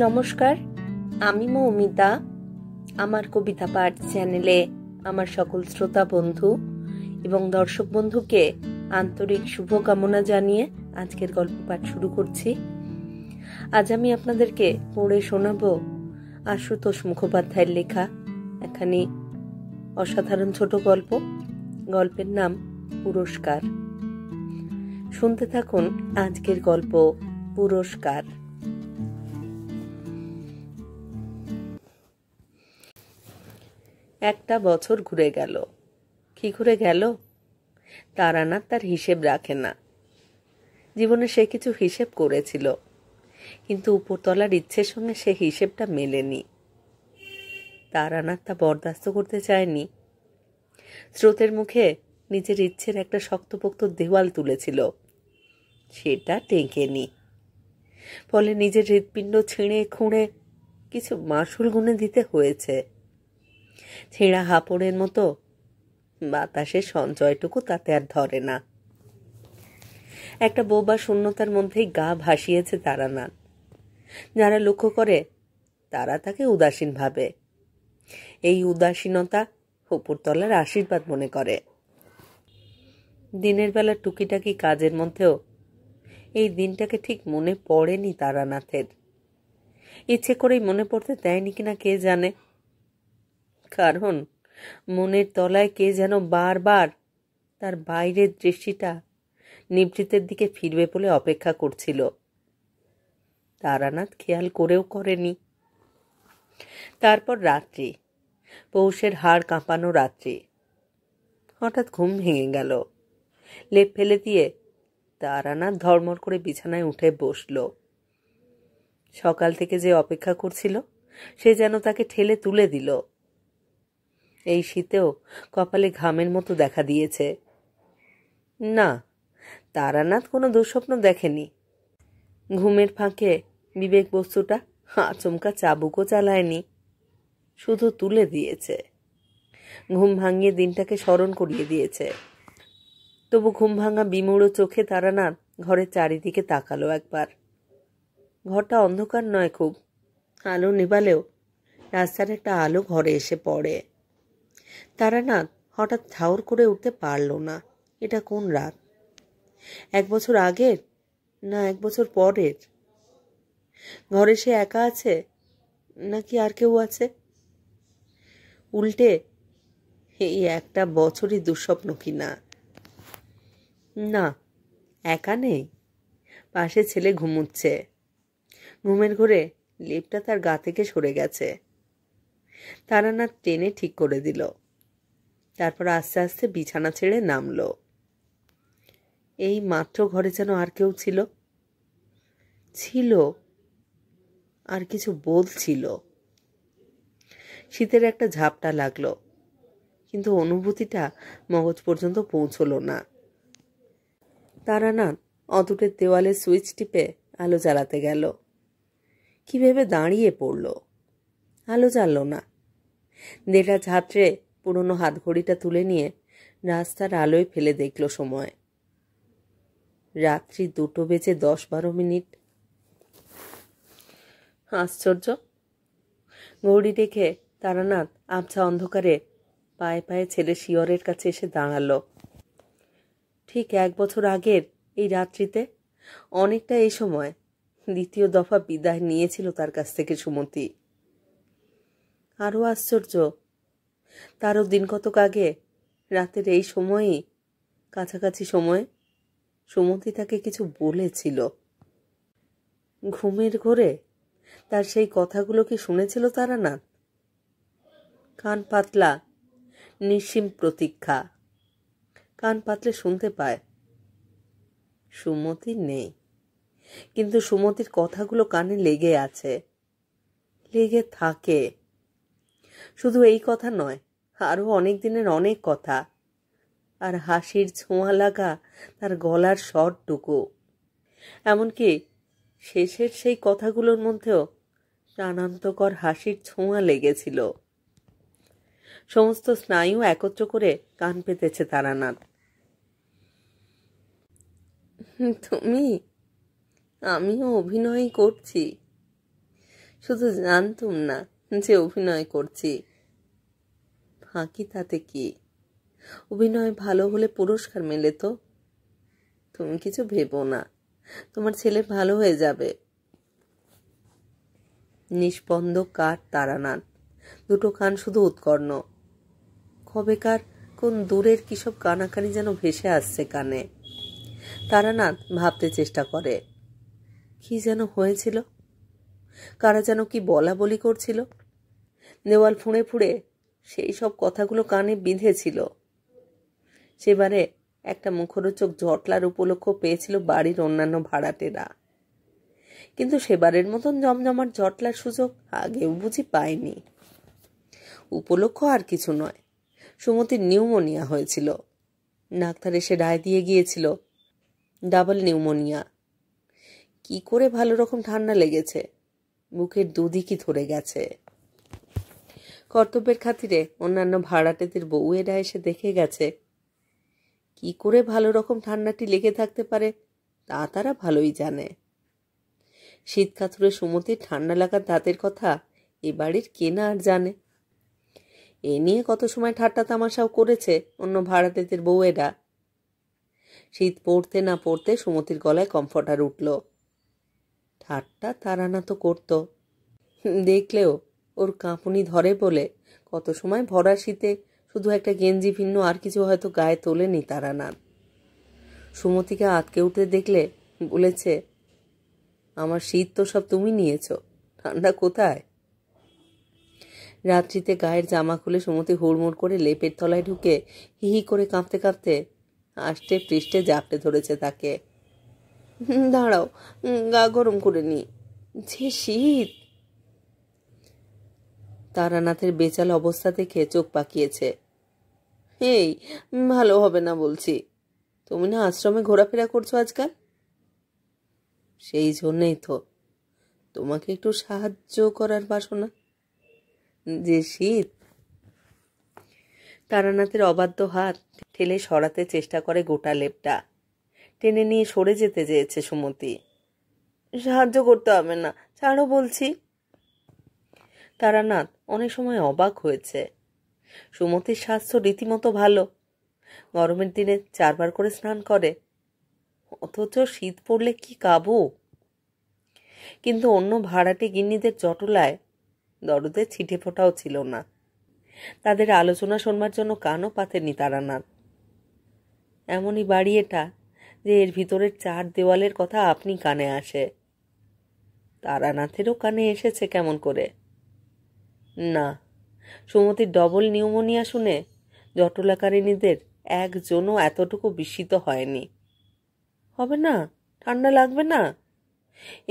নমস্কার, আমি মৌমিতা। আমার কবিতা পাঠ চ্যানেলে আমার সকল শ্রোতা বন্ধু এবং দর্শক বন্ধুকে আন্তরিক শুভকামনা জানিয়ে আজকের গল্প পাঠ শুরু করছি। আজ আমি আপনাদেরকে পড়ে শোনাব আশুতোষ মুখোপাধ্যায়ের লেখা একখানি অসাধারণ ছোট গল্প। গল্পের নাম পুরস্কার। শুনতে থাকুন আজকের গল্প পুরস্কার। একটা বছর ঘুরে গেল। কি ঘুরে গেল? তারানাথ তার হিসেব রাখে না। জীবনে সে কিছু হিসেব করেছিল, কিন্তু উপরতলার ইচ্ছের সঙ্গে সে হিসেবটা মেলেনি। তারানাথ তা বরদাস্ত করতে চায়নি। স্রোতের মুখে নিজের ইচ্ছের একটা শক্তপোক্ত দেওয়াল তুলেছিল, সেটা টেকেনি। ফলে নিজের হৃৎপিণ্ড ছিঁড়ে খুঁড়ে কিছু মাসুল গুনে দিতে হয়েছে। ছেঁড়া হাঁপড়ের মতো বাতাসের সঞ্চয়টুকু তাতে আর ধরে না। একটা বোবা শূন্যতার মধ্যেই গা ভাসিয়েছে তারানাথ। যারা লক্ষ্য করে তারা তাকে উদাসীন ভাবে। এই উদাসীনতা উপরতলার আশীর্বাদ মনে করে। দিনের বেলা টুকিটাকি কাজের মধ্যেও এই দিনটাকে ঠিক মনে পড়েনি তারানাথের। ইচ্ছে করেই মনে পড়তে দেয়নি কিনা কে জানে। কারণ মনের তলায় কে যেন বারবার তার বাইরের দৃষ্টিটা নিভৃতের দিকে ফিরবে বলে অপেক্ষা করছিল। তারানাথ খেয়াল করেও করেনি। তারপর রাত্রি, পৌষের হাড় কাঁপানো রাত্রি। হঠাৎ ঘুম ভেঙে গেল। লেপ ফেলে দিয়ে তারানাথ ধর্মর করে বিছানায় উঠে বসল। সকাল থেকে যে অপেক্ষা করছিল সে যেন তাকে ঠেলে তুলে দিল। এই শীতেও কপালে ঘামের মতো দেখা দিয়েছে। না, তারানাথ কোনো দুঃস্বপ্ন দেখেনি। ঘুমের ফাঁকে বিবেক বস্তুটা আচমকা চাবুকও চালায়নি, শুধু তুলে দিয়েছে। ঘুম ভাঙিয়ে দিনটাকে স্মরণ করিয়ে দিয়েছে। তবু ঘুম ভাঙা বিমূঢ় চোখে তারানাথ ঘরের চারিদিকে তাকালো একবার। ঘরটা অন্ধকার নয় খুব, আলো নেভালেও রাস্তার একটা আলো ঘরে এসে পড়ে। তারানাথ হঠাৎ ঠাউর করে উঠতে পারল না এটা কোন রাত। 1 বছর আগের না 1 বছর পরের? ঘরে সে একা আছে নাকি আর কেউ আছে? উল্টে এই একটা বছরই দুঃস্বপ্ন কিনা? না, একা নেই। পাশে ছেলে ঘুমুচ্ছে। ঘুমের ঘোরে লেপটা তার গা থেকে সরে গেছে। তারানাথ টেনে ঠিক করে দিল। তারপর আস্তে আস্তে বিছানা ছেড়ে নামল। এই মাত্র ঘরে যেন আর কেউ ছিল। আর কিছু বলছিল। শীতের একটা ঝাপটা লাগলো, কিন্তু অনুভূতিটা মগজ পর্যন্ত পৌঁছল না। তারানাথ অদূরের দেওয়ালে সুইচ টিপে আলো জ্বালাতে গেল। কি ভেবে দাঁড়িয়ে পড়ল। আলো জ্বালল না। দেড়া ঝাঁটরে পুরনো হাতঘড়িটা তুলে নিয়ে রাস্তার আলোয় ফেলে দেখল সময়। রাত্রি 2:10-12। আশ্চর্য! ঘড়ি দেখে তারানাথ আবছা অন্ধকারে পায়ে পায়ে ছেলে শিয়রের কাছে এসে দাঁড়াল। ঠিক 1 বছর আগের এই রাত্রিতে অনেকটা এই সময় দ্বিতীয় দফা বিদায় নিয়েছিল তার কাছ থেকে সুমতি। আরও আশ্চর্য, তারও দিন কতক আগে রাতের এই সময়ই, কাছাকাছি সময়ে সুমতি তাকে কিছু বলেছিল। ঘুমের ঘোরে তার সেই কথাগুলো কি শুনেছিল তারানাথ? কান পাতলা, নিঃসীম প্রতীক্ষা। কান পাতলে শুনতে পায়। সুমতি নেই, কিন্তু সুমতির কথাগুলো কানে লেগে আছে, লেগে থাকে। শুধু এই কথা নয়, আরো অনেক দিনের অনেক কথা। আর হাসির ছোঁয়া লাগা তার গলার স্বরটুকু। এমনকি শেষের সেই কথাগুলোর মধ্যেও প্রাণান্তকর হাসির ছোঁয়া লেগেছিল। সমস্ত স্নায়ু একত্র করে কান পেতেছে তারানাথ। আমিও অভিনয় করছি, শুধু জানতুম না যে অভিনয় করছি। ফাঁকি তাতে কি? অভিনয় ভালো হলে পুরস্কার মেলে তো। তুমি কিছু ভেবো না, তোমার ছেলে ভালো হয়ে যাবে। নিষ্পন্দ কাঠ তারানাথ, দুটো কান শুধু উৎকর্ণ। কবেকার কোন দূরের কিসব কানাকানি যেন ভেসে আসছে কানে। তারানাথ ভাবতে চেষ্টা করে, কি যেন হয়েছিল, কারা যেন কি বলা বলি করছিল। দেওয়াল ফুঁড়ে ফুঁড়ে সেই সব কথাগুলো কানে বিঁধেছিল। সেবারে একটা মুখরোচক জটলার উপলক্ষ পেয়েছিল বাড়ির অন্যান্য ভাড়াটেরা, কিন্তু সেবারের মতন জমজমাট জটলার সুযোগ আগেও বুঝি পায়নি। উপলক্ষ আর কিছু নয়, সুমতির নিউমোনিয়া হয়েছিল। ডাক্তার এসে রায় দিয়ে গিয়েছিল ডাবল নিউমোনিয়া। কি করে ভালো রকম ঠান্ডা লেগেছে, বুকের দুদিকই ধরে গেছে। কর্তব্যের খাতিরে অন্যান্য ভাড়াটেদের বউয়েরা এসে দেখে গেছে। কি করে ভালো রকম ঠান্ডাটি লেগে থাকতে পারে তা তারা ভালোই জানে। শীত কাতুরে সুমতির ঠান্ডা লাগার দাঁতের কথা এ বাড়ির কে না আর জানে। এ নিয়ে কত সময় ঠাট্টা তামাশাও করেছে অন্য ভাড়াটেদের বউয়েরা। শীত পড়তে না পড়তে সুমতির গলায় কমফর্টার উঠল। ঠাট্টা তারানা তো করত, দেখলেও ওর কাঁপুনি ধরে বলে কত সময় ভরা শীতে শুধু একটা গেঞ্জি ভিন্ন আর কিছু হয়তো গায়ে তোলেনি তারানাথ। সুমতিকে আটকে উঠতে দেখলে বলেছে, আমার শীত তো সব তুমি নিয়েছ, ঠান্ডা কোথায়? রাত্রিতে গায়ের জামা খুলে সুমতি হুড়মুড় করে লেপের তলায় ঢুকে হি হি করে কাঁপতে কাঁপতে আষ্টে পৃষ্ঠে জাপটে ধরেছে তাকে। দাঁড়াও, গা গরম করে নি, যে শীত। তারানাথের বেচাল অবস্থা দেখে চোখ পাকিয়েছে। এই ভালো হবে না বলছি, তুমি না আশ্রমে ঘোরাফেরা করছো আজকাল? সেই জন্যেই তো তোমাকে একটু সাহায্য করার বাসনা। যে শীত। তারানাথের অবাধ্য হাত ঠেলে সরাতে চেষ্টা করে গোটা লেপটা। টেনে নিয়ে সরে যেতে চেয়েছে সুমতি। সাহায্য করতে হবে না, ছাড়ো বলছি। তারানাথ অনেক সময় অবাক হয়েছে। সুমতির স্বাস্থ্য রীতিমতো ভালো, গরমের দিনে 4 বার করে স্নান করে, অথচ শীত পড়লে কি কাবু। কিন্তু অন্য ভাড়াটে গিন্নিদের জটলায় দরদে ছিটে ফোটাও ছিল না। তাদের আলোচনা শোনবার জন্য কানও পাতেনি তারানাথ। এমনই বাড়ি এটা যে এর ভিতরের 4 দেওয়ালের কথা আপনি কানে আসে। তারানাথেরও কানে এসেছে কেমন করে? না, সুমতির ডবল নিউমোনিয়া শুনে জটলাকারিণীদের একজনও এতটুকু বিস্মিত হয়নি। হবে না, ঠান্ডা লাগবে না?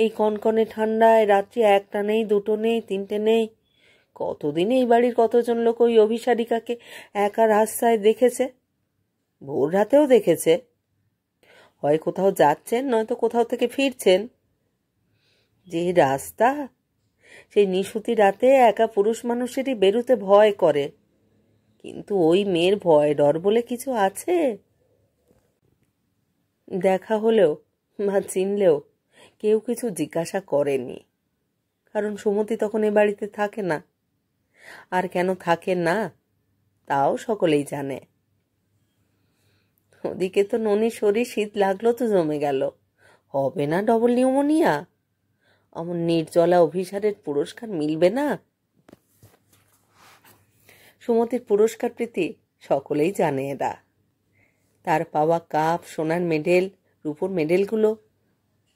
এই কনকনে ঠান্ডায় রাত্রি 1টা নেই, 2টো নেই, 3টে নেই। কতদিন এই বাড়ির কতজন লোক ওই অভিসারিকাকে একা রাস্তায় দেখেছে, ভোর রাতেও দেখেছে। হয় কোথাও যাচ্ছেন, নয়তো কোথাও থেকে ফিরছেন। যে রাস্তা, সেই নিশুতি রাতে একা পুরুষ মানুষেরই বেরুতে ভয় করে। কিন্তু ওই মেয়ের ভয় ডর বলে কিছু আছে? দেখা হলেও বা চিনলেও কেউ কিছু জিজ্ঞাসা করেনি, কারণ সুমতি তখন এ বাড়িতে থাকে না। আর কেন থাকে না তাও সকলেই জানে। ওদিকে তো ননির শরীর শীত লাগলো তো জমে গেল, হবে না ডবল নিউমোনিয়া? অমন নির্জলা অভিসারের পুরস্কার মিলবে না? সুমতির পুরস্কার প্রীতি সকলেই জানে এরা। তার পাওয়া কাপ, সোনার মেডেল, রূপোর মেডেলগুলো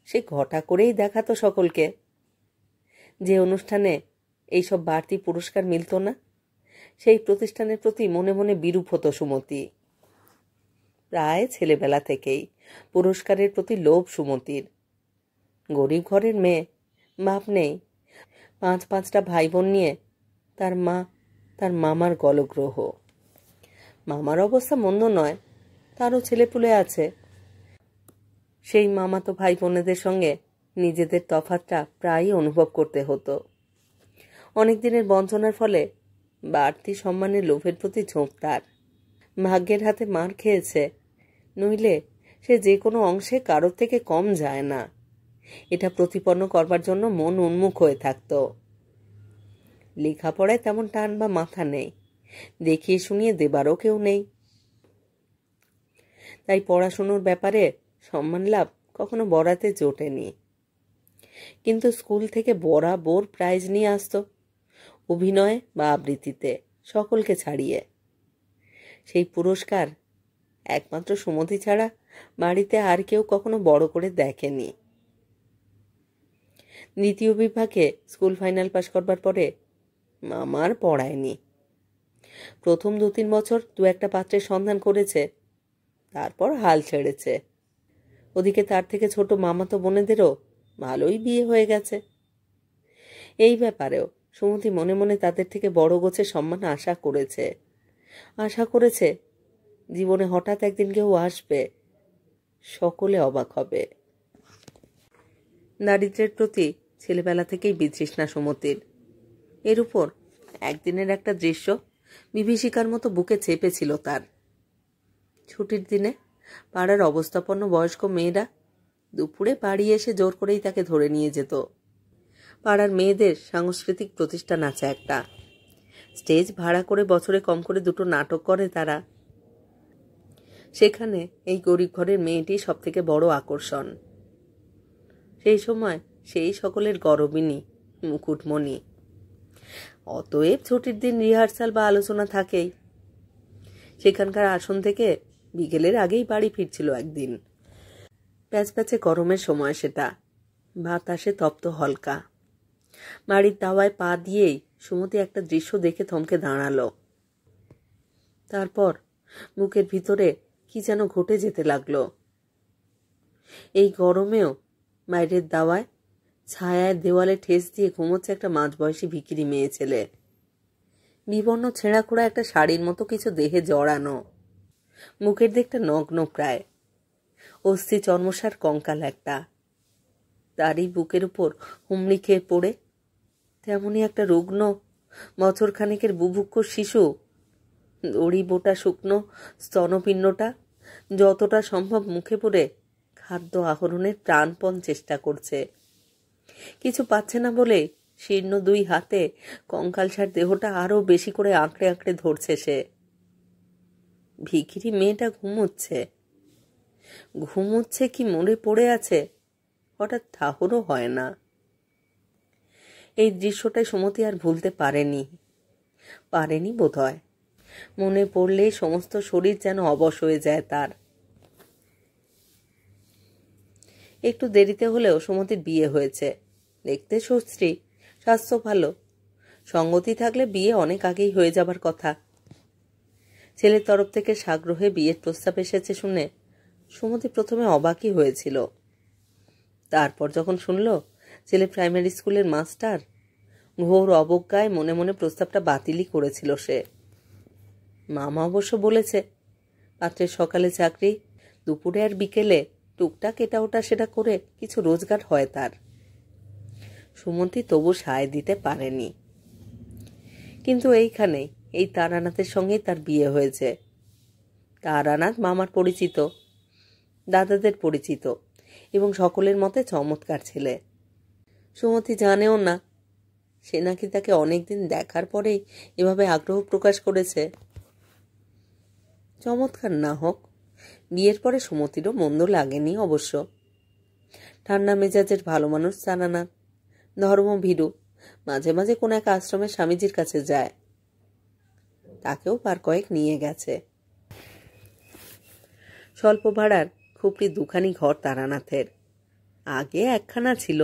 সে ঘটা করেই দেখাতো সকলকে। যে অনুষ্ঠানে এইসব বাড়তি পুরস্কার মিলত না, সেই প্রতিষ্ঠানের প্রতি মনে মনে বিরূপ হতো সুমতি। প্রায় ছেলেবেলা থেকেই পুরস্কারের প্রতি লোভ সুমতির। গরিব ঘরের মেয়ে, বাপ নেই, 5-5টা ভাই বোন নিয়ে তার মা তার মামার গলগ্রহ। মামার অবস্থা মন্দ নয়, তারও ছেলেপুলে আছে। সেই মামাতো ভাই বোনেদের সঙ্গে নিজেদের তফাৎটা প্রায়ই অনুভব করতে হতো। অনেক দিনের বঞ্চনার ফলে বাড়তি সম্মানের লোভের প্রতি ঝোঁক তার। ভাগ্যের হাতে মার খেয়েছে, নইলে সে যে কোনো অংশে কারোর থেকে কম যায় না, এটা প্রতিপন্ন করবার জন্য মন উন্মুখ হয়ে থাকত। লেখাপড়ায় তেমন টান বা মাথা নেই, দেখিয়ে শুনিয়ে দেবারও কেউ নেই। তাই পড়াশুনোর ব্যাপারে সম্মান লাভ কখনো বরাতে জোটেনি। কিন্তু স্কুল থেকে বরাবর প্রাইজ নিয়ে আসতো, অভিনয়ে বা আবৃত্তিতে সকলকে ছাড়িয়ে। সেই পুরস্কার একমাত্র সুমতি ছাড়া বাড়িতে আর কেউ কখনো বড় করে দেখেনি। দ্বিতীয় বিভাগে স্কুল ফাইনাল পাশ করবার পরে মামার পড়ায়নি। প্রথম 2-3 বছর 2-একটা পাত্রের সন্ধান করেছে, তারপর হাল ছেড়েছে। ওদিকে তার থেকে ছোট মামাতো বোনেদেরও ভালোই বিয়ে হয়ে গেছে। এই ব্যাপারেও সুমতি মনে মনে তাদের থেকে বড় গোছের সম্মান আশা করেছে জীবনে হঠাৎ একদিন কেউ আসবে, সকলে অবাক হবে। দারিদ্র্যের প্রতি ছেলেবেলা থেকেই বিতৃষ্ণা সুমতির। এর উপর একদিনের একটা দৃশ্য বিভীষিকার মতো বুকে চেপেছিল তার। ছুটির দিনে পাড়ার অবস্থাপন্ন বয়স্ক মেয়েরা দুপুরে বাড়ি এসে জোর করেই তাকে ধরে নিয়ে যেত। পাড়ার মেয়েদের সাংস্কৃতিক প্রতিষ্ঠান আছে একটা, স্টেজ ভাড়া করে বছরে কম করে 2টো নাটক করে তারা। সেখানে এই গরিব ঘরের মেয়েটি সব থেকে বড় আকর্ষণ। সেই সময় সেই সকলের গরবিনী, মুকুটমণি। অতএব ছুটির দিন রিহার্সাল বা আলোচনা থাকেই। সেখানকার আসন থেকে বিকেলের আগেই বাড়ি ফিরছিল একদিন। প্যাচপ্যাচে গরমের সময় সেটা, বাতাসে তপ্ত হলকা। বাড়ির দাওয়ায় পা দিয়েই সুমতি একটা দৃশ্য দেখে থমকে দাঁড়ালো। তারপর বুকের ভিতরে কি যেন ঘটে যেতে লাগলো। এই গরমেও বাইরের দাওয়ায় ছায়ায় দেওয়ালে ঠেস দিয়ে ঘুমোচ্ছে একটা মাঝবয়সী ভিখিরি মেয়ে ছেলে। বিবর্ণ ছেঁড়াখোড়া একটা শাড়ির মতো কিছু দেহে জড়ানো, মুখের দিকটা নগ্ন প্রায়, অস্থি চর্মসার কঙ্কাল একটা। তারই বুকের উপর হুমড়ি খেয়ে পড়ে তেমনি একটা রুগ্ন বছরখানেকের বুভুক্ষ শিশু, দড়ি বোটা শুকনো স্তনপিণ্ডটা যতটা সম্ভব মুখে পড়ে খাদ্য আহরণের প্রাণপণ চেষ্টা করছে। কিছু পাচ্ছে না বলে শীর্ণ 2 হাতে কঙ্কালসার দেহটা আরো বেশি করে আঁকড়ে আঁকড়ে ধরছে সে। ভিখিরি মেয়েটা ঘুমোচ্ছে কি মরে পড়ে আছে হঠাৎ ঠাহরও হয় না। এই দৃশ্যটাই সুমতি আর ভুলতে পারেনি বোধহয়। মনে পড়লেই সমস্ত শরীর যেন অবশ হয়ে যায় তার। একটু দেরিতে হলেও সুমতির বিয়ে হয়েছে। দেখতে সুশ্রী, স্বাস্থ্য ভালো। সঙ্গতি থাকলে বিয়ে অনেক আগেই হয়ে যাবার কথা। ছেলের তরফ থেকে সাগ্রহে বিয়ের প্রস্তাব এসেছে শুনে সুমতি প্রথমে অবাকই হয়েছিল। তারপর যখন শুনল ছেলে প্রাইমারি স্কুলের মাস্টার, ঘোর অবজ্ঞায় মনে মনে প্রস্তাবটা বাতিলই করেছিল সে। মামা অবশ্য বলেছে পাত্রের সকালে চাকরি, দুপুরে আর বিকেলে টুকটাক এটা ওটা সেটা করে কিছু রোজগার হয় তার। সুমতি তবু সায় দিতে পারেনি। কিন্তু এইখানে এই তারানাথের সঙ্গেই তার বিয়ে হয়েছে। তারানাথ মামার পরিচিত, দাদাদের পরিচিত এবং সকলের মতে চমৎকার ছেলে। সুমতি জানেও না সে নাকি তাকে অনেকদিন দেখার পরেই এভাবে আগ্রহ প্রকাশ করেছে। চমৎকার না হোক, বিয়ের পরে সুমতিরও মন্দ লাগেনি অবশ্য। ঠান্ডা মেজাজের ভালো মানুষ তারানাথ, ধর্মভীরু, মাঝে মাঝে কোন এক আশ্রমে স্বামীজির কাছে যায়। তাকেও পার কয়েক নিয়ে গেছে। স্বল্প ভাড়ার খুপড়ি 2খানি ঘর তারানাথের। আগে 1খানা ছিল,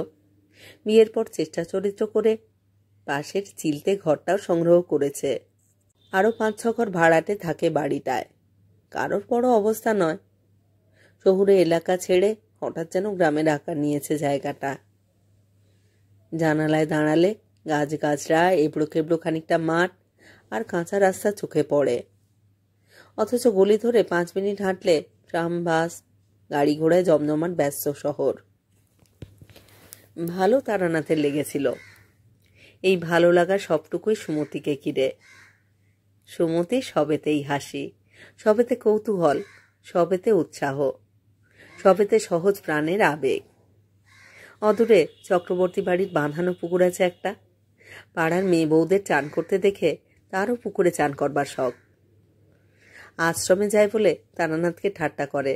বিয়ের পর চেষ্টা চরিত্র করে পাশের চিলতে ঘরটাও সংগ্রহ করেছে। আরো 5-6 ঘর ভাড়াটে থাকে বাড়িটায়। কারোর বড় অবস্থা নয়। শহুরে এলাকা ছেড়ে হঠাৎ যেন গ্রামের আকার নিয়েছে জায়গাটা। জানালায় দাঁড়ালে গাছগাছরা, এবড়ো খেবড়ো খানিকটা মাঠ আর কাঁচা রাস্তা চোখে পড়ে। অথচ গলি ধরে 5 মিনিট হাঁটলে ট্রাম, বাস, গাড়ি ঘোড়ায় জমজমাট ব্যস্ত শহর। ভালো তারানাথের লেগেছিল। এই ভালো লাগা সবটুকুই সুমতিকে ঘিরে। সুমতি সবেতেই হাসি, সবেতে কৌতূহল, সবেতে উৎসাহ, সবেতে সহজ প্রাণের আবেগ। অদূরে চক্রবর্তী বাড়ির বাঁধানো পুকুর আছে একটা, পাড়ার মেয়ে বউদের চান করতে দেখে তারও পুকুরে চান করবার শখ। আশ্রমে যায় বলে তারানাথকে ঠাট্টা করে,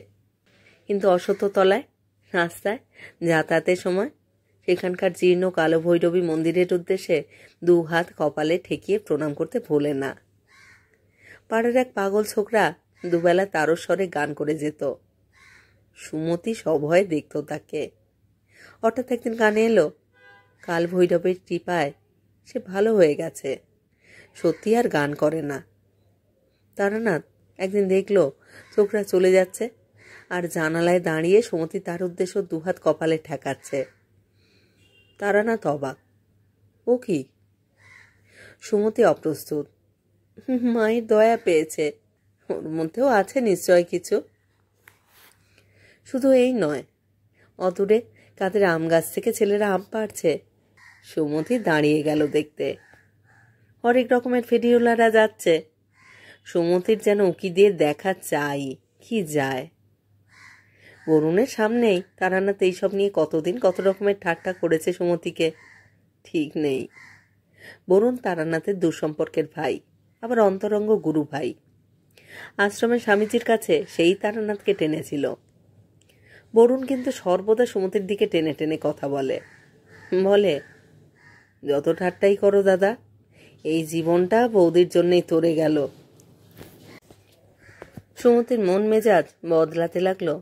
কিন্তু অশ্বত্থতলায় রাস্তায় যাতায়াতের সময় সেখানকার জীর্ণ কালো ভৈরবী মন্দিরের উদ্দেশ্যে 2 হাত কপালে ঠেকিয়ে প্রণাম করতে ভোলে না। পাড়ার এক পাগল ছোকরা দুবেলা তারস্বরে গান করে যেত। সুমতি সভয়ে দেখত তাকে। হঠাৎ একদিন কানে এলো কাল ভৈরবের কৃপায় সে ভালো হয়ে গেছে, সত্যি আর গান করে না। তারানাথ একদিন দেখল ছোকরা চলে যাচ্ছে, আর জানালায় দাঁড়িয়ে সুমতি তার উদ্দেশ্য 2 হাত কপালে ঠেকাচ্ছে। তারানাথ অবাক, ও কি? সুমতি অপ্রস্তুত। মায়ের দয়া পেয়েছে, ওর মধ্যেও আছে নিশ্চয় কিছু। শুধু এই নয়, অদূরে কাদের আম গাছ থেকে ছেলেরা আম পাড়ছে। সুমতি দাঁড়িয়ে গেল দেখতে। হরেক রকমের ফেরিওয়ালারা যাচ্ছে। সুমতির যেন উকি দিয়ে দেখা চাই, কি যায়। বরুণের সামনেই তারানাথ এইসব নিয়ে কতদিন কত রকমের ঠাট্টা করেছে সুমতিকে, ঠিক নেই। বরুণ তারানাথের দুঃসম্পর্কের ভাই, আবার অন্তরঙ্গ গুরু ভাই। আশ্রমের স্বামীজির কাছে সেই তারানাথকে টেনেছিল। বরুণ কিন্তু সর্বদা সুমতির দিকে টেনে টেনে কথা বলে। যত ঠাট্টাই করো দাদা, এই জীবনটা বৌদির জন্যই তরে গেল। সুমতির মন মেজাজ বদলাতে লাগলো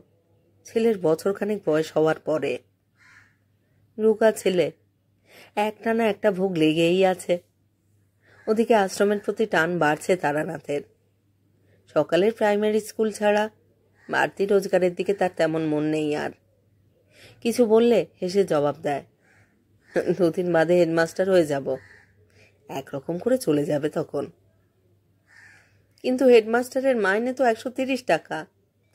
ছেলের বছরখানেক বয়স হওয়ার পরে। রুকা ছেলে, একটানা একটা ভোগ লেগেই আছে। ওদিকে আশ্রমের প্রতি টান বাড়ছে তারানাথের। সকালের প্রাইমারি স্কুল ছাড়া বাড়তি রোজগারের দিকে তার তেমন মন নেই আর। কিছু বললে হেসে জবাব দেয়, 2 দিন বাদে হেডমাস্টার হয়ে যাব। একরকম করে চলে যাবে তখন। কিন্তু হেডমাস্টারের মাইনে তো 130 টাকা,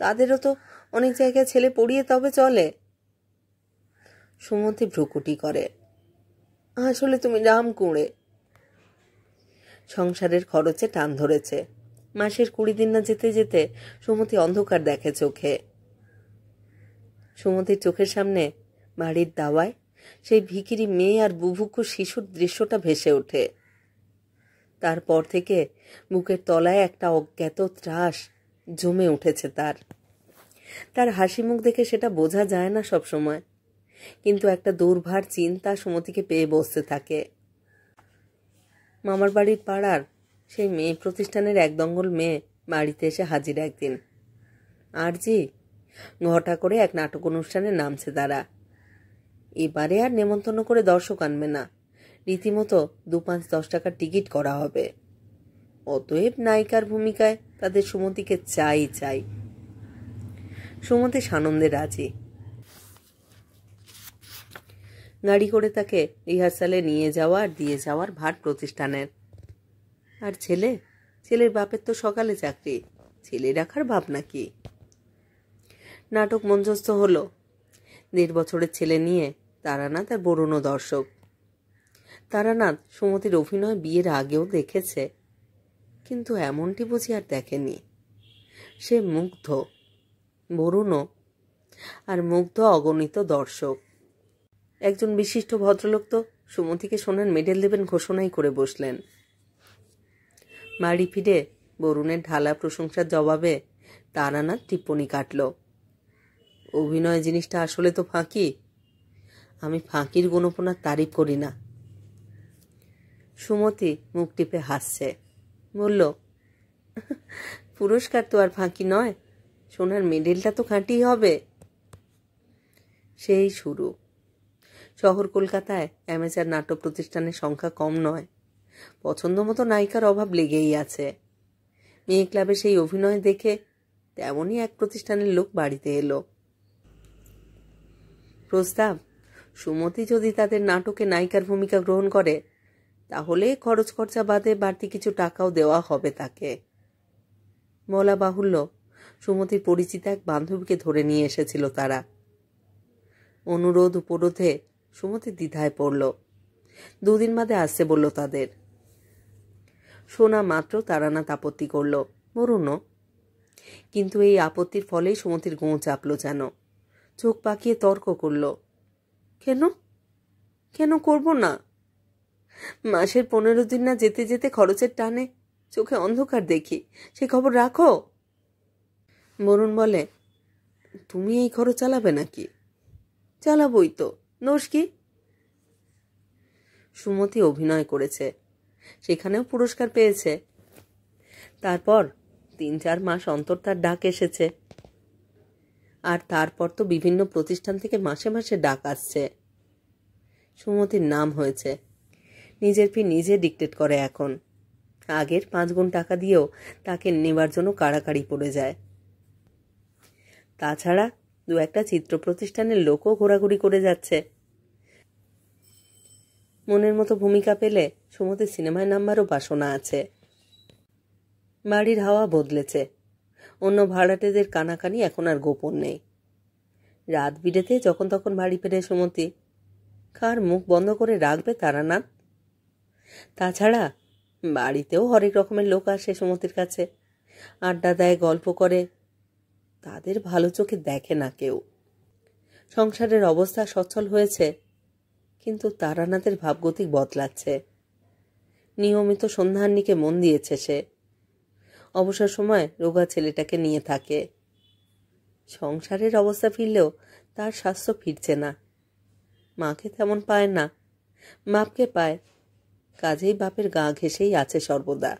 তাদেরও তো অনেক জায়গায় ছেলে পড়িয়ে তবে চলে। সুমতি ভ্রুকুটি করে, আসলে তুমি রাম কুঁড়ে। সংসারের খরচে টান ধরেছে। মাসের 20 দিন না যেতে যেতে সুমতি অন্ধকার দেখে চোখে। সুমতির চোখের সামনে বাড়ির দাওয়ায় সেই ভিখিরি মেয়ে আর বুভুক্ষু শিশুর দৃশ্যটা ভেসে ওঠে। তারপর থেকে বুকের তলায় একটা অজ্ঞাত ত্রাস জমে উঠেছে তার হাসি মুখ দেখে সেটা বোঝা যায় না সব সময়, কিন্তু একটা দুর্ভার চিন্তা সুমতিকে পেয়ে বসতে থাকে। মামার বাড়ির পাড়ার সেই মেয়ে প্রতিষ্ঠানের এক দঙ্গল মেয়ে বাড়িতে এসে হাজির একদিন। আর জি, ঘটা করে এক নাটক অনুষ্ঠানে নামছে তারা। এবারে আর নেমন্তন্ন করে দর্শক আনবে না, রীতিমতো 2-5-10 টাকার টিকিট করা হবে। অতএব নায়িকার ভূমিকায় তাদের সুমতিকে চাই। সুমতি সানন্দে রাজি। গাড়ি করে তাকে রিহার্সালে নিয়ে যাওয়া আর দিয়ে যাওয়ার ভার প্রতিষ্ঠানের। আর ছেলের বাপের তো সকালে চাকরি, ছেলে রাখার ভাবনা কি। নাটক মঞ্চস্থ হলো। 1.5 বছরের ছেলে নিয়ে তারানাথ আর বরুণও দর্শক। তারানাথ সুমতির অভিনয় বিয়ের আগেও দেখেছে, কিন্তু এমনটি বুঝি আর দেখেনি। সে মুগ্ধ, বরুণও, আর মুগ্ধ অগণিত দর্শক। একজন বিশিষ্ট ভদ্রলোক তো সুমতিকে সোনার মেডেল দেবেন ঘোষণাই করে বসলেন। বাড়ি ফিরে বরুণের ঢালা প্রশংসার জবাবে তারানাথ টিপ্পনি কাটল, অভিনয় জিনিসটা আসলে তো ফাঁকি। আমি ফাঁকির গুণপনার তারিফ করি না। সুমতি মুখ টিপে হাসছে, বলল, পুরস্কার তো আর ফাঁকি নয়, সোনার মেডেলটা তো খাঁটি হবে। সেই শুরু। শহর কলকাতায় অ্যামেচার নাটক প্রতিষ্ঠানের সংখ্যা কম নয়। পছন্দ মতো নায়িকার অভাব লেগেই আছে। মেয়ে ক্লাবে সেই অভিনয় দেখে তেমনই এক প্রতিষ্ঠানের লোক বাড়িতে এলো। প্রস্তাব, সুমতি যদি তাদের নাটকে নায়িকার ভূমিকা গ্রহণ করে তাহলে খরচ খরচা বাদে বাড়তি কিছু টাকাও দেওয়া হবে তাকে। বলা বাহুল্য, সুমতির পরিচিত এক বান্ধবীকে ধরে নিয়ে এসেছিল তারা। অনুরোধ উপরোধে সুমতি দ্বিধায় পড়ল। 2 দিন বাদে আসছে বলল তাদের। শোনা মাত্র তারানাথ আপত্তি করল, বরুণও। কিন্তু এই আপত্তির ফলেই সুমতির গোঁ চাপল যেন। চোখ পাকিয়ে তর্ক করল, কেন করব না? মাসের 15 দিন না যেতে যেতে খরচের টানে চোখে অন্ধকার দেখি, সে খবর রাখো। বরুণ বলে, তুমি এই খরচ চালাবে নাকি? চালাবই তো, দোষ কি? সুমতি অভিনয় করেছে, সেখানেও পুরস্কার পেয়েছে। তারপর 3-4 মাস অন্তর তার ডাক এসেছে, আর তারপর তো বিভিন্ন প্রতিষ্ঠান থেকে মাসে মাসে ডাক আসছে। সুমতির নাম হয়েছে, নিজের ফি নিজে ডিক্টেট করে এখন। আগের 5 গুণ টাকা দিয়েও তাকে নেবার জন্য কাড়াকাড়ি পড়ে যায়। তাছাড়া 2-1টা চিত্র প্রতিষ্ঠানের লোকও ঘোরাঘুরি করে যাচ্ছে। মনের মতো ভূমিকা পেলে সুমতির সিনেমায় নাম্বারও বাসনা আছে। বাড়ির হাওয়া বদলেছে, অন্য ভাড়াটেদের কানাকানি এখন আর গোপন নেই। রাত বিরেতে যখন তখন বাড়ি ফেরে সুমতি, কার মুখ বন্ধ করে রাখবে তারানাথ? তাছাড়া বাড়িতেও হরেক রকমের লোক আসে সুমতির কাছে, আড্ডা দেয়, গল্প করে। তাদের ভালো চোখে দেখে না কেউ। সংসারের অবস্থা সচ্ছল হয়েছে, কিন্তু তারানাথের ভাবগতিক বদলাচ্ছে। নিয়মিত সন্ধ্যান্নিকে মন দিয়েছে সে। অবসর সময় রোগা ছেলেটাকে নিয়ে থাকে। সংসারের অবস্থা ফিরলেও তার স্বাস্থ্য ফিরছে না। মাকে তেমন পায় না, বাপকে পায়, কাজেই বাপের গা ঘেঁষেই আছে সর্বদা।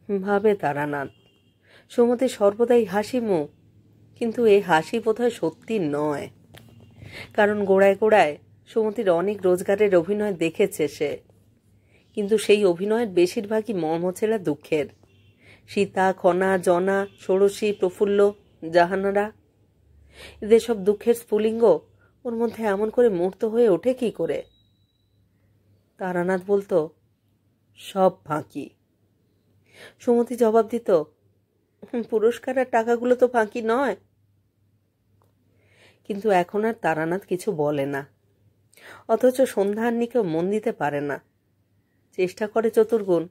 ভাবে তারানাথ, সুমতি সর্বদাই হাসি মুখ, কিন্তু এই হাসি বোধহয় সত্যি নয়। কারণ গোড়ায় গোড়ায় সুমতির অনেক রোজগারের অভিনয় দেখেছে সে, কিন্তু সেই অভিনয়ের বেশিরভাগই মর্মছেড়া দুঃখের। সীতা, খনা, জনা, ষোড়শী, প্রফুল্ল, জাহানারা, এদের সব দুঃখের স্ফুলিঙ্গ ওর মধ্যে এমন করে মূর্ত হয়ে ওঠে কি করে? তারানাথ বলতো, সব ফাঁকি। সুমতি জবাব দিত, পুরস্কার আর টাকাগুলো তো ফাঁকি নয়। কিন্তু এখন আর তারানাথ কিছু বলে না, অথচ সন্ধ্যান্নিকেও মন দিতে পারে না। চেষ্টা করে চতুর্গুণ,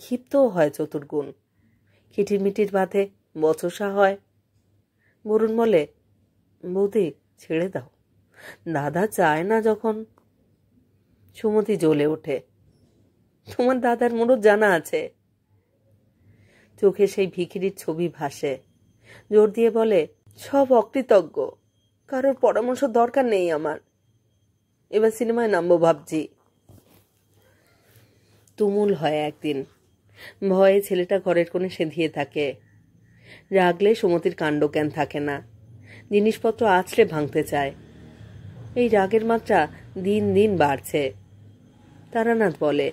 ক্ষিপ্তও হয় চতুর্গুণ, খিটিরমিটির বাঁধে, বচসা হয়। বরুণ বলে, বৌদি ছেড়ে দাও, দাদা চায় না যখন। সুমতি জ্বলে ওঠে, তোমার দাদার মুরুদ জানা আছে। চোখে সেই ভিখিরির ছবি ভাসে, জোর দিয়ে বলে, সব অকৃতজ্ঞ, কারোর পরামর্শ দরকার নেই আমার। এবার সিনেমায় নামবো ভাবছি। তুমুল হয় একদিন। ভয়ে ছেলেটা ঘরের কোণে সেঁধিয়ে থাকে। রাগলে সুমতির কাণ্ডজ্ঞান থাকে না, জিনিসপত্র আছড়ে ভাঙতে চায়। এই রাগের মাত্রা দিন দিন বাড়ছে। তারানাথ বলে,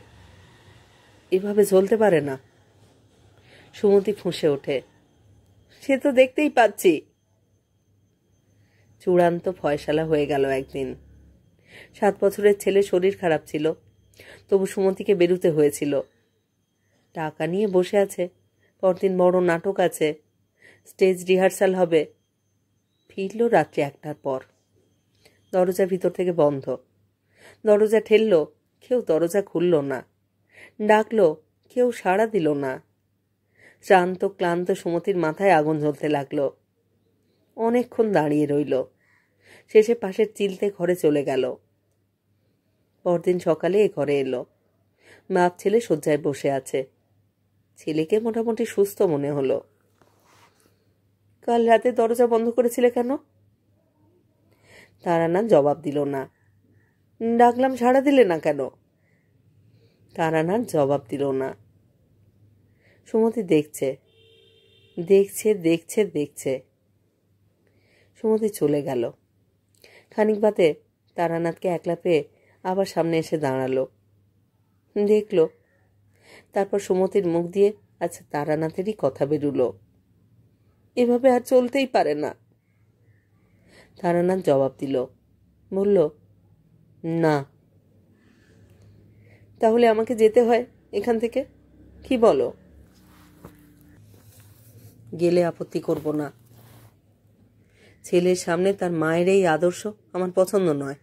এভাবে চলতে পারে না। সুমতি ফুঁসে ওঠে, সে তো দেখতেই পাচ্ছি। চূড়ান্ত ফয়সালা হয়ে গেল একদিন। 7 বছরের ছেলে শরীর খারাপ ছিল, তবু সুমতিকে বেরুতে হয়েছিল। টাকা নিয়ে বসে আছে, পরদিন বড় নাটক আছে, স্টেজ রিহার্সাল হবে। ফিরল রাত্রি 1টার পর। দরজা ভিতর থেকে বন্ধ। দরজা ঠেললো, কেউ দরজা খুলল না। ডাকলো, কেউ সাড়া দিল না। শ্রান্ত ক্লান্ত সুমতির মাথায় আগুন জ্বলতে লাগলো। অনেকক্ষণ দাঁড়িয়ে রইল, শেষে পাশের চিলতে ঘরে চলে গেল। পরদিন সকালে এ ঘরে এলো। বাপ ছেলে শয্যায় বসে আছে। ছেলেকে মোটামুটি সুস্থ মনে হলো। কাল রাতে দরজা বন্ধ করেছিলে কেন? তারানাথ জবাব দিল না। ডাকলাম সাড়া দিলে না কেন? তারানাথ জবাব দিল না। সুমতি দেখছে, দেখছে, দেখছে, দেখছে। সুমতি চলে গেল। খানিক বাদে তারানাথকে একলা পেয়ে আবার সামনে এসে দাঁড়ালো, দেখল। তারপর সুমতির মুখ দিয়ে আচ্ছা তারানাথেরই কথা বেরুলো, এভাবে আর চলতেই পারে না। তারানাথ জবাব দিল, বলল, না। তাহলে আমাকে যেতে হয় এখান থেকে, কি বলো? গেলে আপত্তি করব না। ছেলের সামনে তার মায়ের এই আদর্শ আমার পছন্দ নয়।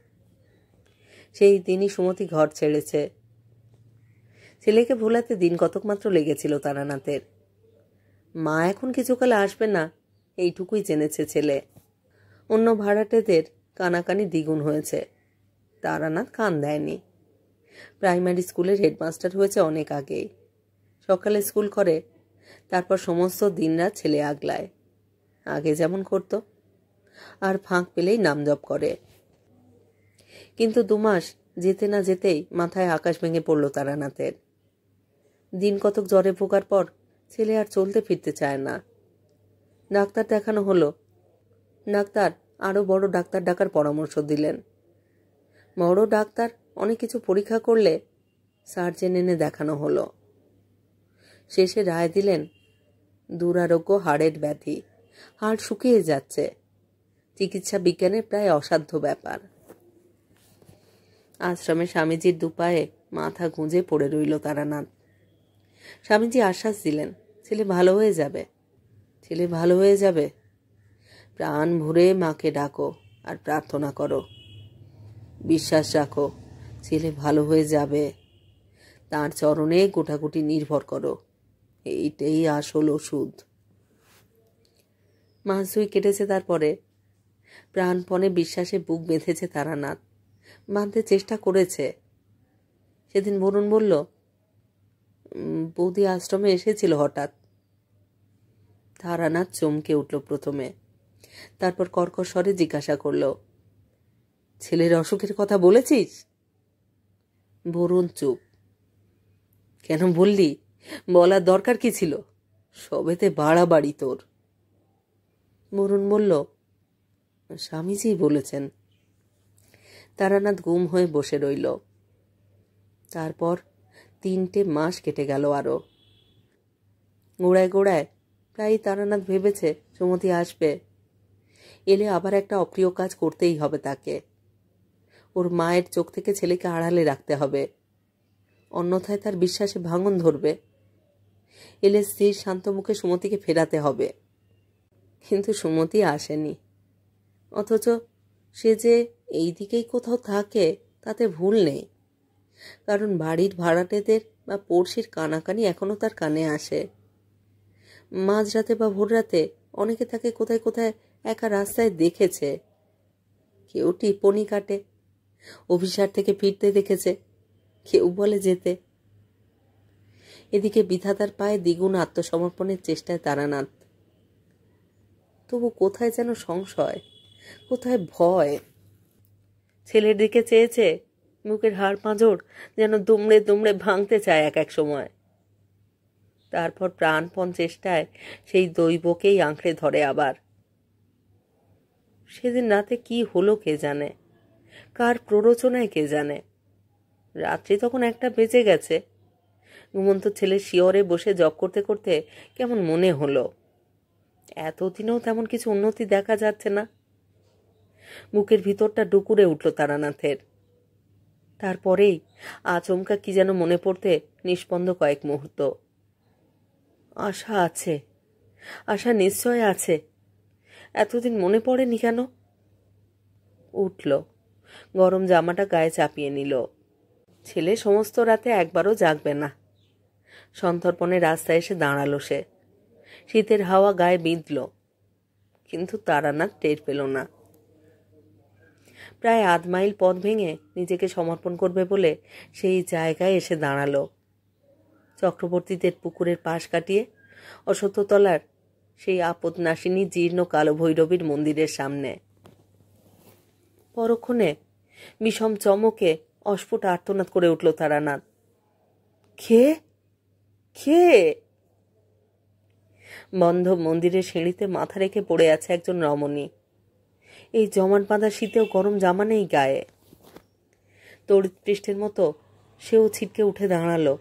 সেই দিনই সুমতি ঘর ছেড়েছে। ছেলেকে ভোলাতে দিন কতক মাত্র লেগেছিল তারানাথের। মা এখন কিছুকাল আসবে না, এইটুকুই জেনেছে ছেলে। অন্য ভাড়াটেদের কানাকানি দ্বিগুণ হয়েছে। তারানাথ কান দেয়নি। প্রাইমারি স্কুলের হেডমাস্টার হয়েছে অনেক আগেই। সকালে স্কুল করে, তারপর সমস্ত দিনরাত ছেলে আগলায়, আগে যেমন করত, আর ফাঁক পেলেই নাম জপ করে। কিন্তু 2 মাস যেতে না যেতেই মাথায় আকাশ ভেঙে পড়ল তারানাথের। দিন কতক জ্বরে ভোগার পর ছেলে আর চলতে ফিরতে চায় না। ডাক্তার দেখানো হলো। ডাক্তার আরো বড় ডাক্তার ডাকার পরামর্শ দিলেন। বড় ডাক্তার অনেক কিছু পরীক্ষা করলে সার্জেন এনে দেখানো হলো। শেষে রায় দিলেন দুরারোগ্য হাড়ের ব্যাধি, হাড় শুকিয়ে যাচ্ছে, চিকিৎসা বিজ্ঞানের প্রায় অসাধ্য ব্যাপার। আশ্রমে স্বামীজির দুপায়ে মাথা গুঁজে পড়ে রইল তারানাথ। স্বামীজি আশ্বাস দিলেন, ছেলে ভালো হয়ে যাবে, ছেলে ভালো হয়ে যাবে। প্রাণ ভরে মাকে ডাকো আর প্রার্থনা করো, বিশ্বাস রাখো ছেলে ভালো হয়ে যাবে। তার চরণে গোটাগুটি নির্ভর করো, এইটাই আসল ওষুধ। মাস 2 কেটেছে। তারপরে প্রাণপণে বিশ্বাসে বুক বেঁধেছে তারানাথ, বাঁধতে চেষ্টা করেছে। সেদিন বরুণ বলল, বৌদি আশ্রমে এসেছিল হঠাৎ। তারানাথ চমকে উঠল প্রথমে, তারপর কর্কশ স্বরে জিজ্ঞাসা করল, ছেলের অসুখের কথা বলেছিস? বরুণ চুপ। কেন বললি? বলার দরকার কি ছিল? সবেতে বাড়াবাড়ি তোর। বরুণ বলল, স্বামীজি বলেছেন। তারানাথ গুম হয়ে বসে রইল। তারপর 3টে মাস কেটে গেল। আরো গোড়ায় গোড়ায় প্রায় তারানাথ ভেবেছে সুমতি আসবে, এলে আবার একটা অপ্রিয় কাজ করতেই হবে তাকে। ওর মায়ের চোখ থেকে ছেলেকে আড়ালে রাখতে হবে, অন্যথায় তার বিশ্বাসে ভাঙন ধরবে। এলে স্থির শান্ত মুখে সুমতিকে ফেরাতে হবে। কিন্তু সুমতি আসেনি। অথচ সে যে এই দিকেই কোথাও থাকে তাতে ভুল নেই, কারণ বাড়ির ভাড়াটেদের বা পড়শির কানাকানি এখনো তার কানে আসে। মাঝরাতে বা ভোররাতে অনেকে তাকে কোথায় কোথায় একা রাস্তায় দেখেছে। কেউ টিপ্পনি কাটে, অভিসার থেকে ফিরতে দেখেছে, কেউ বলে যেতে। এদিকে বিধাতার পায়ে দ্বিগুণ আত্মসমর্পণের চেষ্টায় তারানাথ। তবু কোথায় যেন সংশয়, কোথায় ভয়। ছেলের দিকে চেয়েছে, বুকের হাড় পাঁজর যেন দুমড়ে দুমড়ে ভাঙতে চায় এক এক সময়। তারপর প্রাণপণ চেষ্টায় সেই দৈবকেই আঁকড়ে ধরে আবার। সেদিন রাতে কি হলো কে জানে, কার প্ররোচনায় কে জানে। রাত্রি তখন 1টা বেজে গেছে। ঘুমন্ত ছেলে শিয়রে বসে জপ করতে করতে কেমন মনে হলো, এতদিনেও তেমন কিছু উন্নতি দেখা যাচ্ছে না। বুকের ভিতরটা ডুকুরে উঠল তারানাথের। তারপরেই আচমকা কি যেন মনে পড়তে নিষ্পন্দ কয়েক মুহূর্ত। আশা আছে, আশা নিশ্চয় আছে, এতদিন মনে পড়েনি কেন? উঠল, গরম জামাটা গায়ে চাপিয়ে নিল। ছেলে সমস্ত রাতে একবারও জাগবে না। সন্তর্পণে রাস্তায় এসে দাঁড়ালো সে। শীতের হাওয়া গায়ে বিঁধল, কিন্তু তারানাথ টের পেল না। প্রায় 1/2 মাইল পথ ভেঙে নিজেকে সমর্পণ করবে বলে সেই জায়গায় এসে দাঁড়ালো। চক্রবর্তীদের পুকুরের পাশ কাটিয়ে অশ্বত্থতলার সেই আপদনাশিনী জীর্ণ কালো ভৈরবীর মন্দিরের সামনে। পরক্ষণে বিষম চমকে অস্ফুট আর্তনাদ করে উঠল তারানাথ। কে কে? বন্ধ মন্দিরের সিঁড়িতে মাথা রেখে পড়ে আছে একজন রমণী। এই জমাট বাঁধা শীতেও গরম জামা নেই গায়ে। তড়িৎ পৃষ্ঠের মতো সেও ছিটকে উঠে দাঁড়ালো,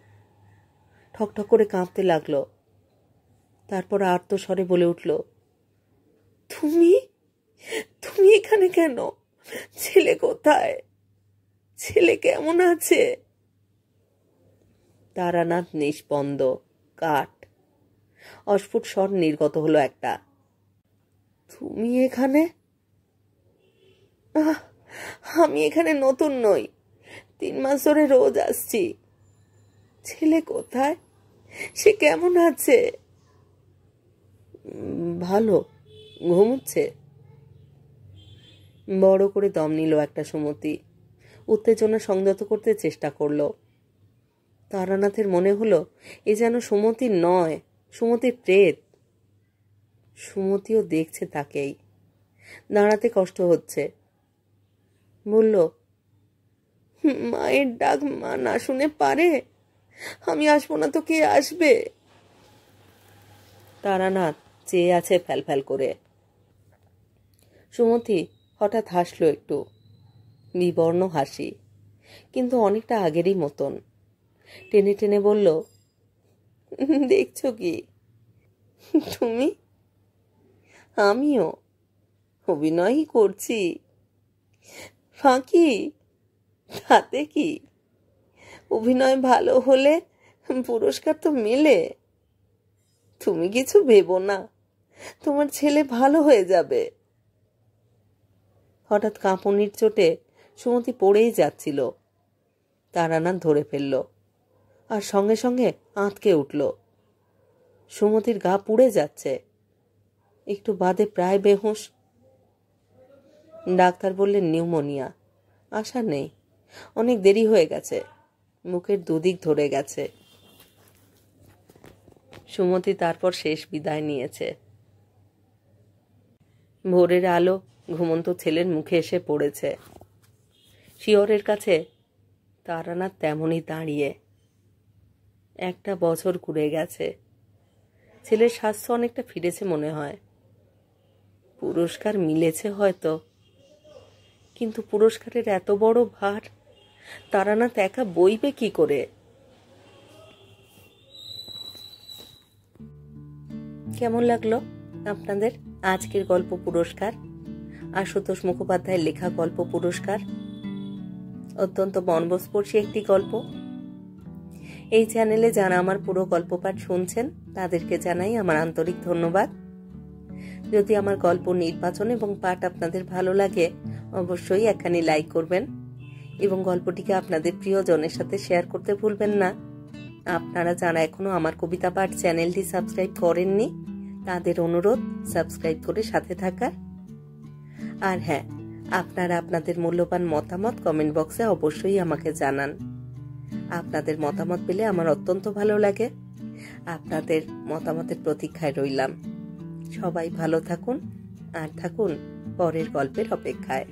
ঠকঠক করে কাঁপতে লাগলো। তারপর আর্তস্বরে বলে উঠল, তুমি তুমি এখানে কেন? ছেলে কোথায়? ছেলে কেমন আছে? তারানাথ নিষ্পন্দ, কাঠ। অস্ফুট স্বর নির্গত হলো একটা, তুমি এখানে? আমি এখানে নতুন নই, 3 মাস ধরে রোজ আসছি। ছেলে কোথায়? সে কেমন আছে? ভালো, ঘুমুচ্ছে। বড় করে দম নিল একটা সুমতি। উত্তেজনা সংযত করতে চেষ্টা করল। তারানাথের মনে হলো এ যেন সুমতির নয়, সুমতির প্রেত। সুমতিও দেখছে তাকেই। দাঁড়াতে কষ্ট হচ্ছে। বলল, মায়ের ডাক মা না শুনে পারে? আমি আসবো না তো কে আসবে? তারানাথ চেয়ে আছে ফ্যালফ্যাল করে। সুমতি হঠাৎ হাসলো একটু, বিবর্ণ হাসি, কিন্তু অনেকটা আগেরই মতন। টেনে টেনে বলল, দেখছো কি তুমি? আমিও অভিনয়ই করছি। ফাঁকি, তাতে কি? অভিনয় ভালো হলে পুরস্কার তো মেলে। তুমি কিছু ভেবো না, তোমার ছেলে ভালো হয়ে যাবে। হঠাৎ কাঁপুনির চোটে সুমতি পড়েই যাচ্ছিল। তারানাথ ধরে ফেলল, আর সঙ্গে সঙ্গে আঁতকে উঠল। সুমতির গা পুড়ে যাচ্ছে, একটু বাদে প্রায় বেহুঁশ। ডাক্তার বললেন নিউমোনিয়া, আশা নেই, অনেক দেরি হয়ে গেছে, মুখের দুদিক ধরে গেছে। সুমতি তারপর শেষ বিদায় নিয়েছে। ভোরের আলো ঘুমন্ত ছেলের মুখে এসে পড়েছে। শিয়রের কাছে তারানাথ তেমনই দাঁড়িয়ে। 1 বছর ঘুরে গেছে। ছেলের স্বাস্থ্য অনেকটা ফিরেছে মনে হয়। পুরস্কার মিলেছে হয়তো, কিন্তু পুরস্কারের এত বড় ভার তারানাথ একা বইবে কি করে? কেমন লাগলো আপনাদের আজকের গল্প পুরস্কার? আশুতোষ মুখোপাধ্যায়ের লেখা গল্প পুরস্কার। অত্যন্ত মর্মস্পর্শী একটি গল্প। এই চ্যানেলে যারা আমার পুরো গল্প পাঠ শুনছেন তাদেরকে জানাই আমার আন্তরিক ধন্যবাদ। যদি আমার গল্প নির্বাচন এবং পাঠ আপনাদের ভালো লাগে অবশ্যই একখানি লাইক করবেন এবং গল্পটিকে আপনাদের প্রিয়জনের সাথে শেয়ার করতে ভুলবেন না। আপনারা যারা এখনো আমার কবিতা পাঠ চ্যানেলটি সাবস্ক্রাইব করেননি তাদের অনুরোধ সাবস্ক্রাইব করে সাথে থাকার। আর হ্যাঁ, আপনারা আপনাদের মূল্যবান মতামত কমেন্ট বক্সে অবশ্যই আমাকে জানান। আপনাদের মতামত পেলে আমার অত্যন্ত ভালো লাগে। আপনাদের মতামতের প্রতীক্ষায় রইলাম। সবাই ভালো থাকুন আর থাকুন পরের গল্পের অপেক্ষায়।